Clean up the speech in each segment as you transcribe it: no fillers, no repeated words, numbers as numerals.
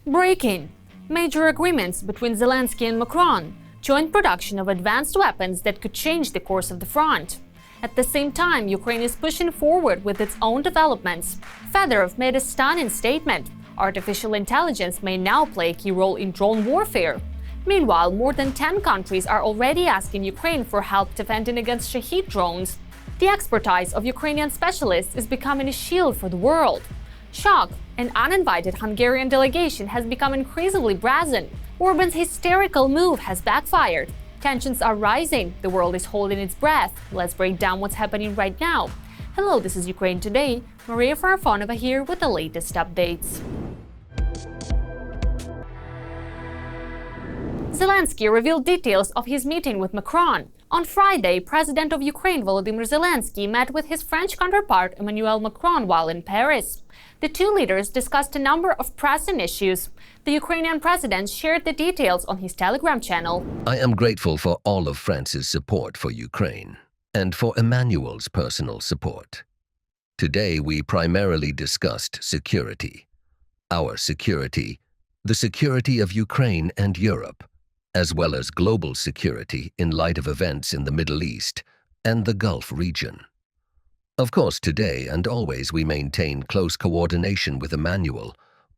Breaking. Major agreements between Zelensky and Macron. Joint production of advanced weapons that could change the course of the front. At the same time, Ukraine is pushing forward with its own developments. Fedorov made a stunning statement. Artificial intelligence may now play a key role in drone warfare. Meanwhile, more than 10 countries are already asking Ukraine for help defending against Shahed drones. The expertise of Ukrainian specialists is becoming a shield for the world. Shock. An uninvited Hungarian delegation has become increasingly brazen. Orban's hysterical move has backfired. Tensions are rising. The world is holding its breath. Let's break down what's happening right now. Hello, this is Ukraine Today. Maria Farafonova here with the latest updates. Zelensky revealed details of his meeting with Macron. On Friday, President of Ukraine Volodymyr Zelensky met with his French counterpart Emmanuel Macron while in Paris. The two leaders discussed a number of pressing issues. The Ukrainian president shared the details on his Telegram channel. I am grateful for all of France's support for Ukraine and for Emmanuel's personal support. Today, we primarily discussed security. Our security, the security of Ukraine and Europe, as well as global security in light of events in the Middle East and the Gulf region. Of course, today and always we maintain close coordination with Emmanuel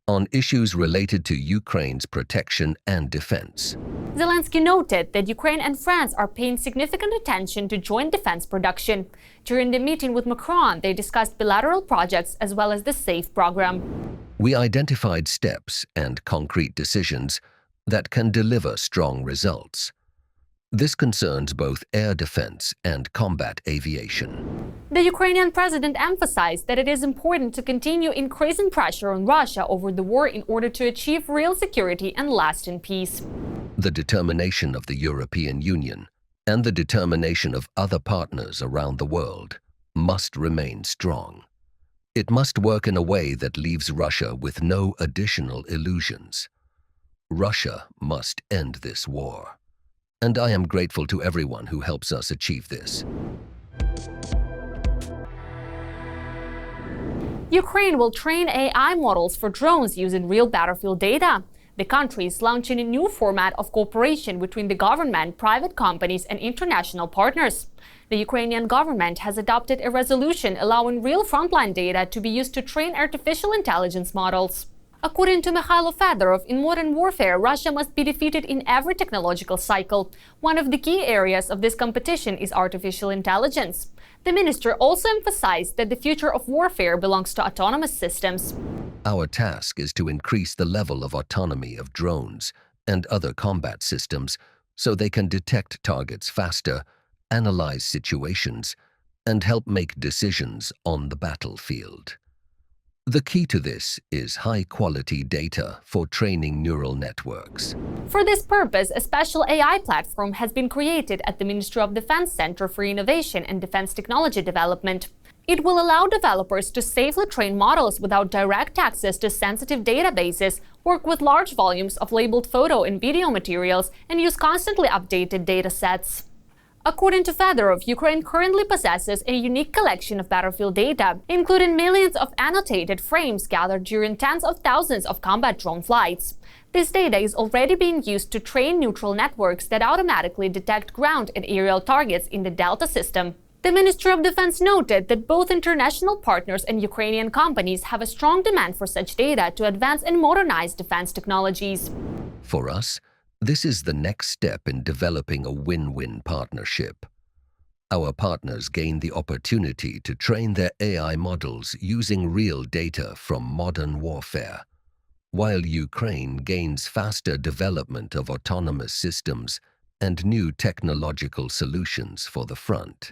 on issues related to Ukraine's protection and defense. Zelensky noted that Ukraine and France are paying significant attention to joint defense production. During the meeting with Macron, they discussed bilateral projects as well as the SAFE program. We identified steps and concrete decisions that can deliver strong results. This concerns both air defense and combat aviation. The Ukrainian president emphasized that it is important to continue increasing pressure on Russia over the war in order to achieve real security and lasting peace. The determination of the European Union and the determination of other partners around the world must remain strong. It must work in a way that leaves Russia with no additional illusions. Russia must end this war. And I am grateful to everyone who helps us achieve this. Ukraine will train AI models for drones using real battlefield data. The country is launching a new format of cooperation between the government, private companies, and international partners. The Ukrainian government has adopted a resolution allowing real frontline data to be used to train artificial intelligence models. According to Mikhailo Fedorov, in modern warfare, Russia must be defeated in every technological cycle. One of the key areas of this competition is artificial intelligence. The minister also emphasized that the future of warfare belongs to autonomous systems. Our task is to increase the level of autonomy of drones and other combat systems so they can detect targets faster, analyze situations, and help make decisions on the battlefield. The key to this is high-quality data for training neural networks. For this purpose, a special AI platform has been created at the Ministry of Defense Center for Innovation and Defense Technology Development. It will allow developers to safely train models without direct access to sensitive databases, work with large volumes of labeled photo and video materials, and use constantly updated datasets. According to Fedorov, Ukraine currently possesses a unique collection of battlefield data, including millions of annotated frames gathered during tens of thousands of combat drone flights. This data is already being used to train neutral networks that automatically detect ground and aerial targets in the Delta system. The Ministry of Defense noted that both international partners and Ukrainian companies have a strong demand for such data to advance and modernize defense technologies. For us, this is the next step in developing a win-win partnership. Our partners gain the opportunity to train their AI models using real data from modern warfare, while Ukraine gains faster development of autonomous systems and new technological solutions for the front.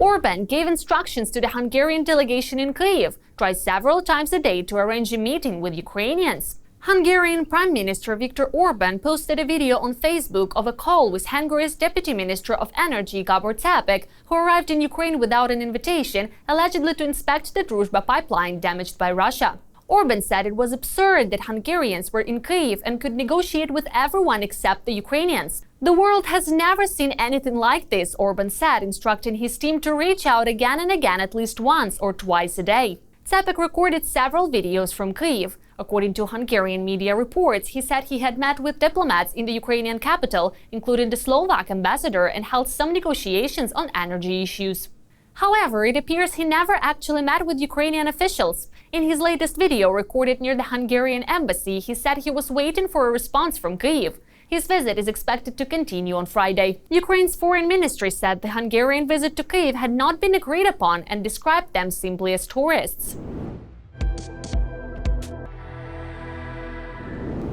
Orban gave instructions to the Hungarian delegation in Kyiv, tried several times a day to arrange a meeting with Ukrainians. Hungarian Prime Minister Viktor Orban posted a video on Facebook of a call with Hungary's Deputy Minister of Energy Gabor Czapek, who arrived in Ukraine without an invitation, allegedly to inspect the Druzhba pipeline damaged by Russia. Orban said it was absurd that Hungarians were in Kyiv and could negotiate with everyone except the Ukrainians. The world has never seen anything like this, Orban said, instructing his team to reach out again and again at least once or twice a day. Cepek recorded several videos from Kyiv. According to Hungarian media reports, he said he had met with diplomats in the Ukrainian capital, including the Slovak ambassador, and held some negotiations on energy issues. However, it appears he never actually met with Ukrainian officials. In his latest video recorded near the Hungarian embassy, he said he was waiting for a response from Kyiv. His visit is expected to continue on Friday. Ukraine's foreign ministry said the Hungarian visit to Kyiv had not been agreed upon and described them simply as tourists.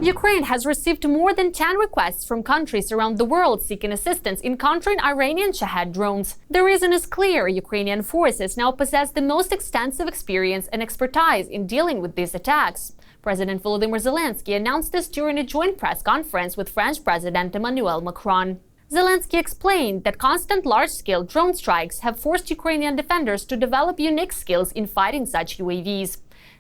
Ukraine has received more than 10 requests from countries around the world seeking assistance in countering Iranian Shahed drones. The reason is clear: Ukrainian forces now possess the most extensive experience and expertise in dealing with these attacks. President Volodymyr Zelensky announced this during a joint press conference with French President Emmanuel Macron. Zelensky explained that constant large-scale drone strikes have forced Ukrainian defenders to develop unique skills in fighting such UAVs.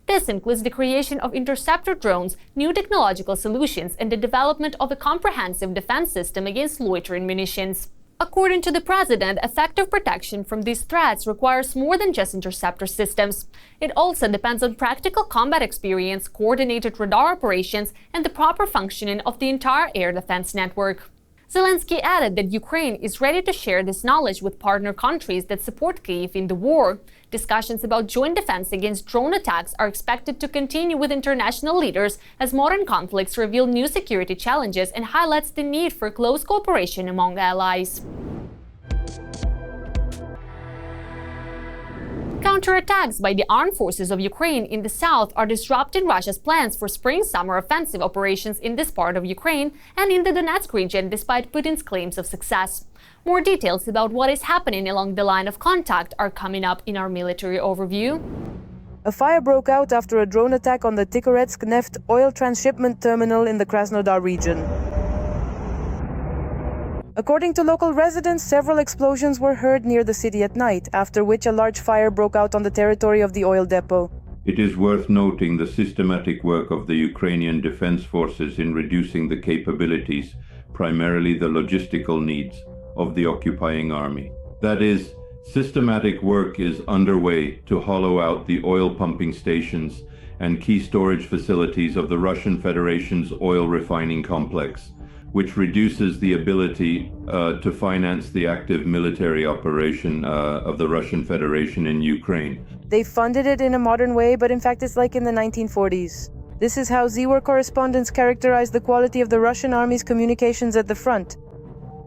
This includes the creation of interceptor drones, new technological solutions, and the development of a comprehensive defense system against loitering munitions. According to the president, effective protection from these threats requires more than just interceptor systems. It also depends on practical combat experience, coordinated radar operations, and the proper functioning of the entire air defense network. Zelensky added that Ukraine is ready to share this knowledge with partner countries that support Kyiv in the war. Discussions about joint defense against drone attacks are expected to continue with international leaders as modern conflicts reveal new security challenges and highlights the need for close cooperation among allies. Counterattacks by the armed forces of Ukraine in the south are disrupting Russia's plans for spring-summer offensive operations in this part of Ukraine and in the Donetsk region, despite Putin's claims of success. More details about what is happening along the line of contact are coming up in our military overview. A fire broke out after a drone attack on the Tikhoretsk Neft oil transshipment terminal in the Krasnodar region. According to local residents, several explosions were heard near the city at night, after which a large fire broke out on the territory of the oil depot. It is worth noting the systematic work of the Ukrainian defense forces in reducing the capabilities, primarily the logistical needs, of the occupying army. That is, systematic work is underway to hollow out the oil pumping stations and key storage facilities of the Russian Federation's oil refining complex, which reduces the ability to finance the active military operation of the Russian Federation in Ukraine. They funded it in a modern way, but in fact it's like in the 1940s. This is how ZWAR correspondents characterize the quality of the Russian army's communications at the front.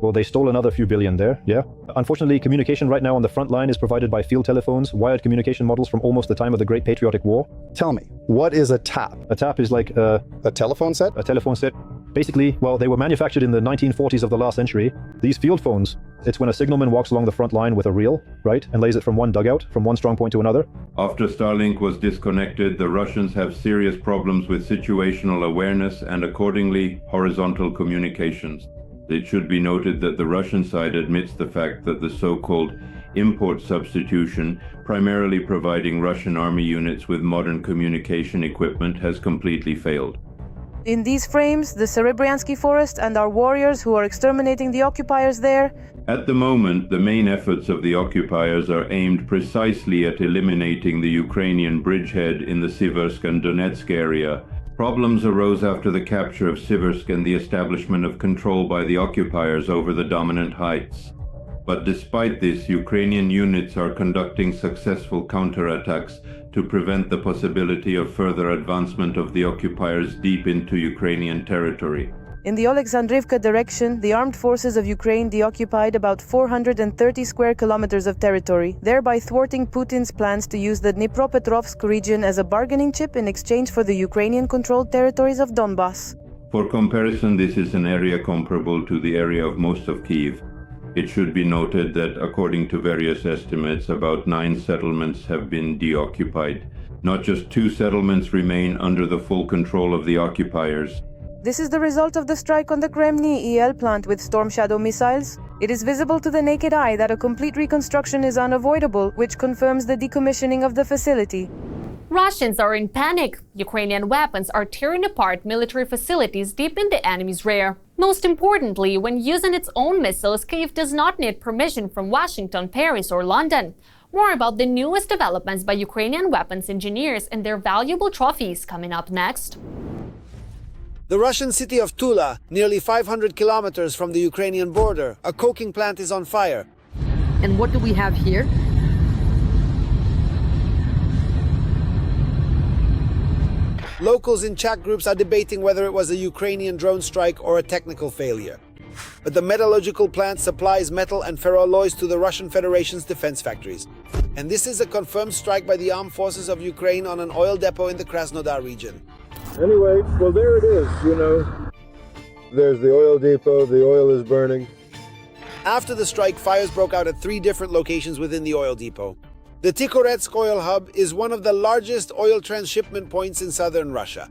Well, they stole another few billion there, yeah. Unfortunately, communication right now on the front line is provided by field telephones, wired communication models from almost the time of the Great Patriotic War. Tell me, what is a TAP? A TAP is like a telephone set? A telephone set. Basically, well, they were manufactured in the 1940s of the last century. These field phones, it's when a signalman walks along the front line with a reel, right, and lays it from one dugout, from one strong point to another. After Starlink was disconnected, the Russians have serious problems with situational awareness and accordingly horizontal communications. It should be noted that the Russian side admits the fact that the so-called import substitution, primarily providing Russian army units with modern communication equipment, has completely failed. In these frames, the Serebryansky forest and our warriors who are exterminating the occupiers there. At the moment, the main efforts of the occupiers are aimed precisely at eliminating the Ukrainian bridgehead in the Siversk and Donetsk area. Problems arose after the capture of Siversk and the establishment of control by the occupiers over the dominant heights. But despite this, Ukrainian units are conducting successful counterattacks to prevent the possibility of further advancement of the occupiers deep into Ukrainian territory. In the Oleksandrivka direction, the armed forces of Ukraine deoccupied about 430 square kilometers of territory, thereby thwarting Putin's plans to use the Dnipropetrovsk region as a bargaining chip in exchange for the Ukrainian-controlled territories of Donbass. For comparison, this is an area comparable to the area of most of Kyiv. It should be noted that, according to various estimates, about 9 settlements have been deoccupied. Not just 2 settlements remain under the full control of the occupiers. This is the result of the strike on the Kremny EL plant with Storm Shadow missiles. It is visible to the naked eye that a complete reconstruction is unavoidable, which confirms the decommissioning of the facility. Russians are in panic. Ukrainian weapons are tearing apart military facilities deep in the enemy's rear. Most importantly, when using its own missiles, Kyiv does not need permission from Washington, Paris, or London. More about the newest developments by Ukrainian weapons engineers and their valuable trophies coming up next. The Russian city of Tula, nearly 500 kilometers from the Ukrainian border, a coking plant is on fire. And what do we have here? Locals in chat groups are debating whether it was a Ukrainian drone strike or a technical failure. But the metallurgical plant supplies metal and ferroalloys to the Russian Federation's defense factories. And this is a confirmed strike by the armed forces of Ukraine on an oil depot in the Krasnodar region. Anyway, well, there it is, you know. There's the oil depot, the oil is burning. After the strike, fires broke out at 3 different locations within the oil depot. The Tikhoretsk oil hub is one of the largest oil transshipment points in southern Russia.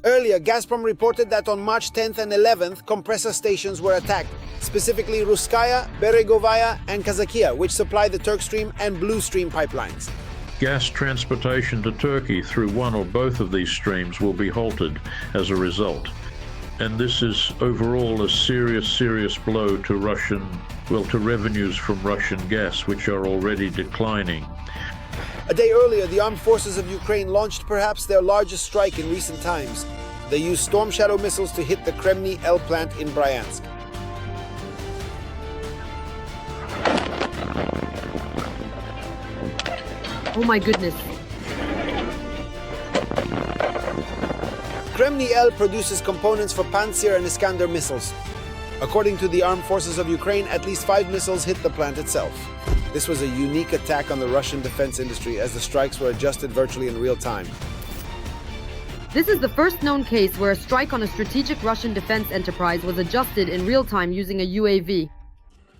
Earlier, Gazprom reported that on March 10th and 11th, compressor stations were attacked, specifically Ruskaya, Beregovaya, and Kazakia, which supply the Turkstream and Blue Stream pipelines. Gas transportation to Turkey through one or both of these streams will be halted as a result. And this is overall a serious blow to to revenues from Russian gas, which are already declining. A day earlier, the armed forces of Ukraine launched perhaps their largest strike in recent times. They used Storm Shadow missiles to hit the Kremny L plant in Bryansk. Oh my goodness. Kremny L produces components for Pantsir and Iskander missiles. According to the armed forces of Ukraine, at least 5 missiles hit the plant itself. This was a unique attack on the Russian defense industry as the strikes were adjusted virtually in real time. This is the first known case where a strike on a strategic Russian defense enterprise was adjusted in real time using a UAV.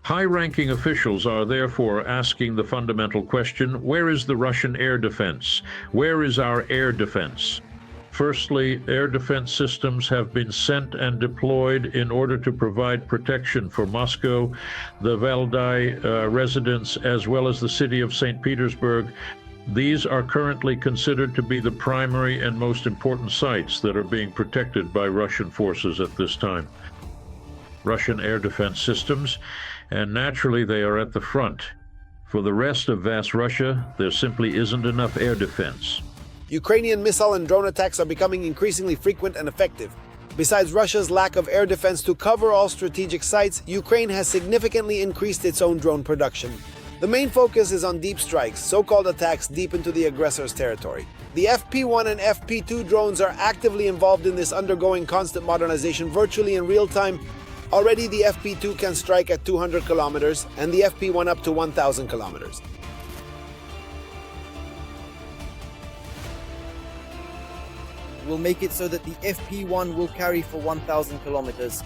High-ranking officials are therefore asking the fundamental question, where is the Russian air defense? Where is our air defense? Firstly, air defense systems have been sent and deployed in order to provide protection for Moscow, the Valdai residents, as well as the city of St. Petersburg. These are currently considered to be the primary and most important sites that are being protected by Russian forces at this time. Russian air defense systems, and naturally they are at the front. For the rest of vast Russia, there simply isn't enough air defense. Ukrainian missile and drone attacks are becoming increasingly frequent and effective. Besides Russia's lack of air defense to cover all strategic sites, Ukraine has significantly increased its own drone production. The main focus is on deep strikes, so-called attacks deep into the aggressor's territory. The FP-1 and FP-2 drones are actively involved in this, undergoing constant modernization virtually in real time. Already the FP-2 can strike at 200 kilometers and the FP-1 up to 1,000 kilometers. Will make it so that the FP-1 will carry for 1,000 kilometers.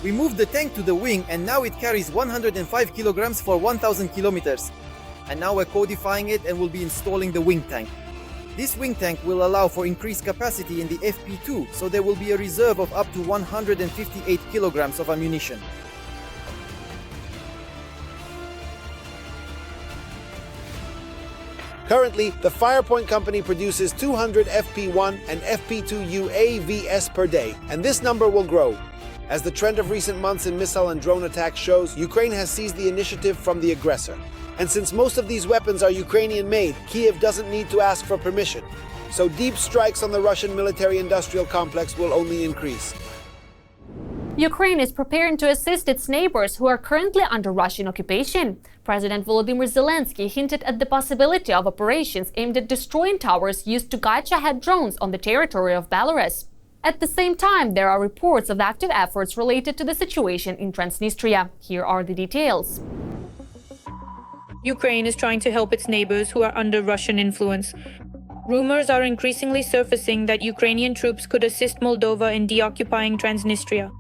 We moved the tank to the wing and now it carries 105 kilograms for 1,000 kilometers. And now we're codifying it and will be installing the wing tank. This wing tank will allow for increased capacity in the FP-2, so there will be a reserve of up to 158 kilograms of ammunition. Currently, the Firepoint company produces 200 FP-1 and FP-2 UAVs per day, and this number will grow. As the trend of recent months in missile and drone attacks shows, Ukraine has seized the initiative from the aggressor. And since most of these weapons are Ukrainian-made, Kyiv doesn't need to ask for permission. So deep strikes on the Russian military-industrial complex will only increase. Ukraine is preparing to assist its neighbors who are currently under Russian occupation. President Volodymyr Zelensky hinted at the possibility of operations aimed at destroying towers used to guide Shahed drones on the territory of Belarus. At the same time, there are reports of active efforts related to the situation in Transnistria. Here are the details. Ukraine is trying to help its neighbors who are under Russian influence. Rumors are increasingly surfacing that Ukrainian troops could assist Moldova in deoccupying Transnistria.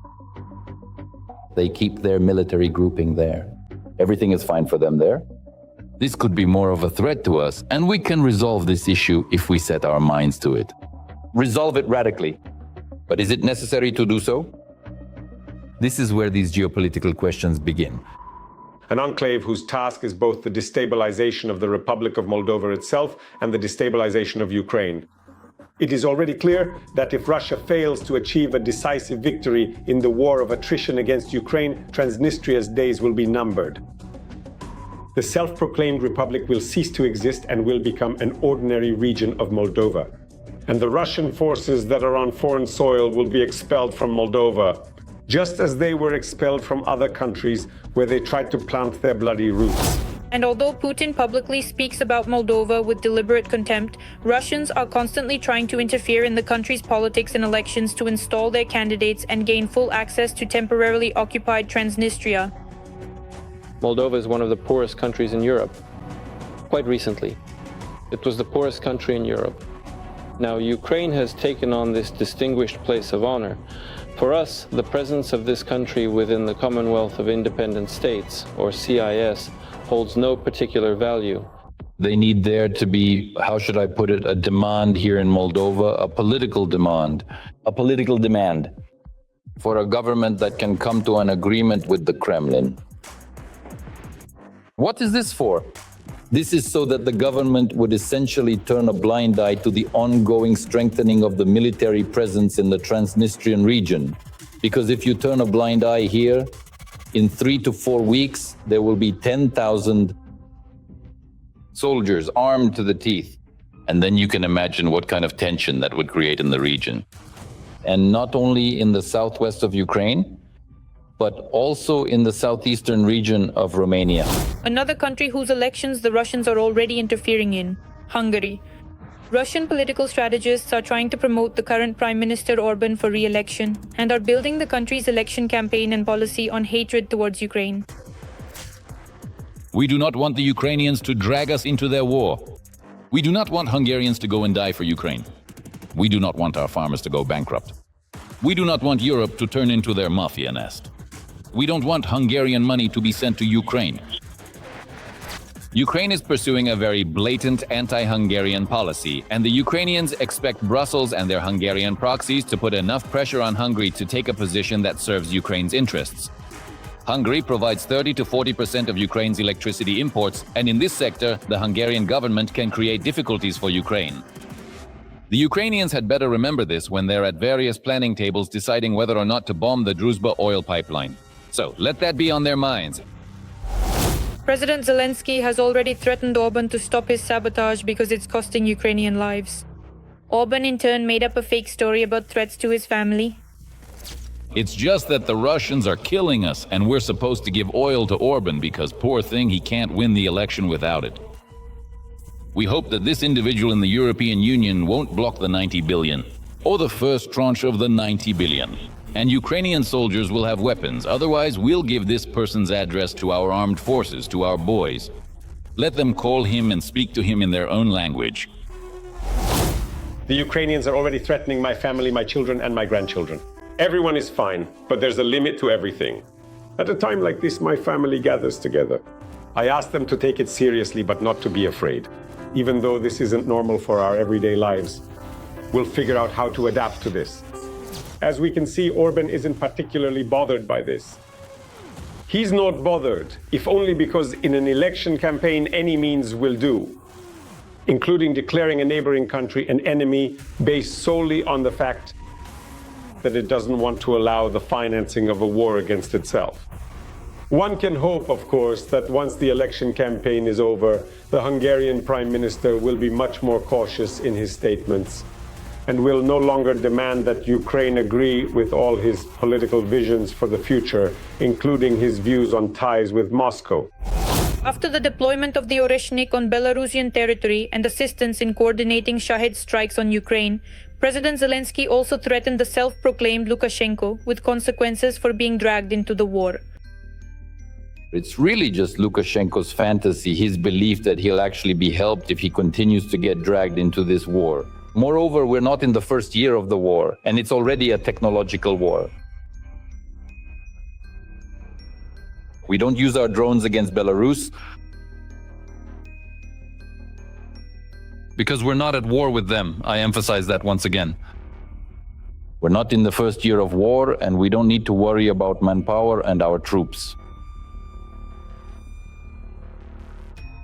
They keep their military grouping there. Everything is fine for them there. This could be more of a threat to us, and we can resolve this issue if we set our minds to it. Resolve it radically. But is it necessary to do so? This is where these geopolitical questions begin. An enclave whose task is both the destabilization of the Republic of Moldova itself and the destabilization of Ukraine. It is already clear that if Russia fails to achieve a decisive victory in the war of attrition against Ukraine, Transnistria's days will be numbered. the self-proclaimed republic will cease to exist and will become an ordinary region of Moldova. And the Russian forces that are on foreign soil will be expelled from Moldova, just as they were expelled from other countries where they tried to plant their bloody roots. And although Putin publicly speaks about Moldova with deliberate contempt, Russians are constantly trying to interfere in the country's politics and elections to install their candidates and gain full access to temporarily occupied Transnistria. Moldova is one of the poorest countries in Europe. Quite recently, it was the poorest country in Europe. Now, Ukraine has taken on this distinguished place of honor. For us, the presence of this country within the Commonwealth of Independent States, or CIS, holds no particular value. They need there to be, how should I put it, a demand here in Moldova, a political demand for a government that can come to an agreement with the Kremlin. What is this for? This is so that the government would essentially turn a blind eye to the ongoing strengthening of the military presence in the Transnistrian region. Because if you turn a blind eye here, in 3 to 4 weeks, there will be 10,000 soldiers armed to the teeth. And then you can imagine what kind of tension that would create in the region. And not only in the southwest of Ukraine, but also in the southeastern region of Romania. Another country whose elections the Russians are already interfering in, Hungary. Russian political strategists are trying to promote the current Prime Minister Orban for re-election and are building the country's election campaign and policy on hatred towards Ukraine. We do not want the Ukrainians to drag us into their war. We do not want Hungarians to go and die for Ukraine. We do not want our farmers to go bankrupt. We do not want Europe to turn into their mafia nest. We don't want Hungarian money to be sent to Ukraine. Ukraine is pursuing a very blatant anti-Hungarian policy, and the Ukrainians expect Brussels and their Hungarian proxies to put enough pressure on Hungary to take a position that serves Ukraine's interests. Hungary provides 30 to 40% of Ukraine's electricity imports, and in this sector, the Hungarian government can create difficulties for Ukraine. The Ukrainians had better remember this when they're at various planning tables deciding whether or not to bomb the Druzhba oil pipeline. So let that be on their minds. President Zelensky has already threatened Orban to stop his sabotage because it's costing Ukrainian lives. Orban in turn made up a fake story about threats to his family. It's just that the Russians are killing us, and we're supposed to give oil to Orban because, poor thing, he can't win the election without it. We hope that this individual in the European Union won't block the 90 billion, or the first tranche of the 90 billion. And Ukrainian soldiers will have weapons, otherwise we'll give this person's address to our armed forces, to our boys. Let them call him and speak to him in their own language. The Ukrainians are already threatening my family, my children, and my grandchildren. Everyone is fine, but there's a limit to everything. At a time like this, my family gathers together. I ask them to take it seriously, but not to be afraid. Even though this isn't normal for our everyday lives, we'll figure out how to adapt to this. As we can see, Orban isn't particularly bothered by this. He's not bothered, if only because in an election campaign any means will do, including declaring a neighboring country an enemy based solely on the fact that it doesn't want to allow the financing of a war against itself. One can hope, of course, that once the election campaign is over, the Hungarian Prime Minister will be much more cautious in his statements and will no longer demand that Ukraine agree with all his political visions for the future, including his views on ties with Moscow. After the deployment of the Oreshnik on Belarusian territory and assistance in coordinating Shahed strikes on Ukraine, President Zelensky also threatened the self-proclaimed Lukashenko with consequences for being dragged into the war. It's really just Lukashenko's fantasy, his belief that he'll actually be helped if he continues to get dragged into this war. Moreover, we're not in the first year of the war, and it's already a technological war. We don't use our drones against Belarus because we're not at war with them. I emphasize that once again. We're not in the first year of war, and we don't need to worry about manpower and our troops.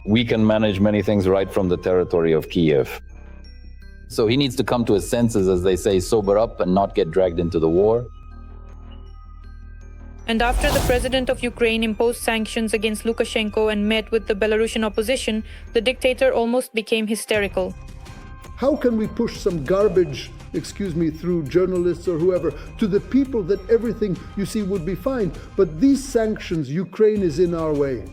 We can manage many things right from the territory of Kyiv. So he needs to come to his senses, as they say, sober up and not get dragged into the war. And after the president of Ukraine imposed sanctions against Lukashenko and met with the Belarusian opposition, the dictator almost became hysterical. How can we push some garbage, through journalists or whoever, to the people that everything you see would be fine? But these sanctions, Ukraine is in our way.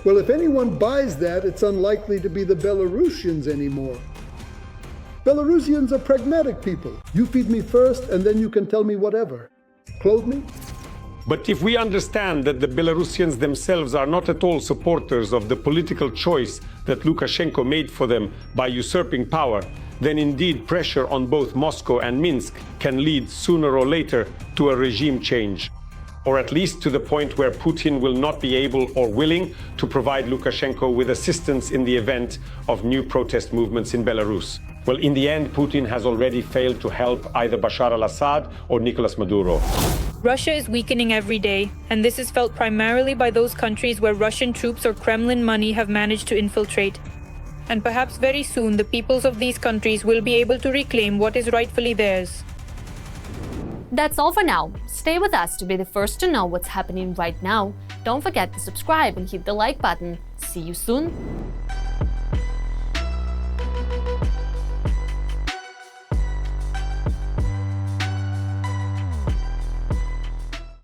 Well, if anyone buys that, it's unlikely to be the Belarusians anymore. Belarusians are pragmatic people. You feed me first, and then you can tell me whatever. Clothe me? But if we understand that the Belarusians themselves are not at all supporters of the political choice that Lukashenko made for them by usurping power, then indeed pressure on both Moscow and Minsk can lead sooner or later to a regime change, or at least to the point where Putin will not be able or willing to provide Lukashenko with assistance in the event of new protest movements in Belarus. Well, in the end, Putin has already failed to help either Bashar al-Assad or Nicolas Maduro. Russia is weakening every day, and this is felt primarily by those countries where Russian troops or Kremlin money have managed to infiltrate. And perhaps very soon the peoples of these countries will be able to reclaim what is rightfully theirs. That's all for now. Stay with us to be the first to know what's happening right now. Don't forget to subscribe and hit the like button. See you soon.